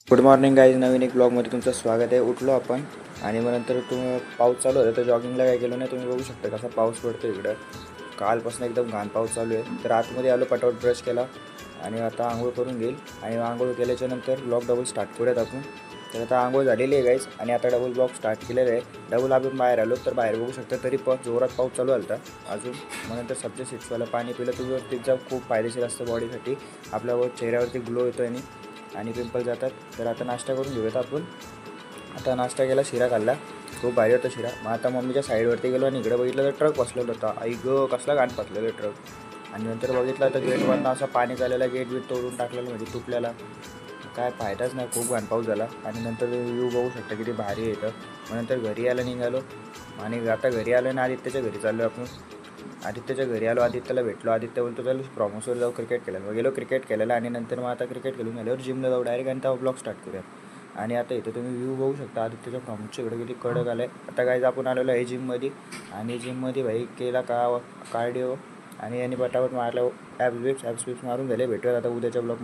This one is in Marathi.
गुड मॉर्निंग गाईज, नवीन एक ब्लॉगमध्ये तुमचं स्वागत आहे. उठलो आपण आणि मग नंतर पाऊस चालू होता तर जॉगिंगला काय गेलो नाही. तुम्ही बघू शकता कसा पाऊस पडतो इकडं. कालपासून एकदम घाण पाऊस चालू आहे. तर आतमध्ये आलो, पटापट ब्रश केला आणि आता आंघोळ करून घेईल. आणि आंघोळ केल्याच्यानंतर ब्लॉग डबल स्टार्ट करूयात आपण. तर आता आंघोळ झालेली आहे गाईज आणि आता डबल ब्लॉग स्टार्ट केलेलं आहे. डबल आपण बाहेर आलो तर बाहेर बघू शकता तरी पण जोरात पाऊस चालू झाला होता अजून. मग नंतर सब्जा सीड्सवालं पाणी पिलं तर तिचा खूप फायदेशीर असतं बॉडीसाठी. आपल्या चेहऱ्यावरती ग्लो येतो आणि पिंपल जातात. तर आता नाश्ता करून घेऊयात आपण. आता नाश्ता केला, शिरा खाल्ला, खूप भारी होता शिरा. मग आता मम्मीच्या साईडवरती गेलो आणि इकडे बघितलं तर ट्रक बसलेला होता. आई गं, कसला घाण फाटलेला ट्रक. आणि नंतर बघितलं तर गेटवरनं असा पाणी चाललेला, गेट बीट तोडून टाकलेलं, म्हणजे तुटलेला. काय फायदाच नाही, खूप घाण पाऊस झाला. आणि नंतर व्ह्यू बघू शकता किती भारी येतं. मग नंतर घरी यायला निघालो आणि आता घरी आलो आणि आदित्यच्या घरी चाललो आपण. आदित्यच्या घरी आलो, आदित्यला भेटलो. आदित्य बोलतो चल प्रॉमोसवर जाऊ क्रिकेट खेळायला. मग गेलो क्रिकेट खेळायला आणि नंतर मग आता क्रिकेट खेळून झाल्यावर जिमला जाऊ डायरेक्ट आणि तेव्हा ब्लॉग स्टार्ट करूया. आणि आता इथं तुम्ही व्ह्यू बघू शकता आदित्यच्या प्रॉमोसच्या इकडे किती कडक आलं आहे. आता काय आपण आलेलो आहे जिममध्ये आणि जिममध्ये भाई केला कार्डिओ आणि यांनी पटापट मारलं ॲप्स बिप्स मारून झाले. भेटूयात आता उद्याच्या ब्लॉग.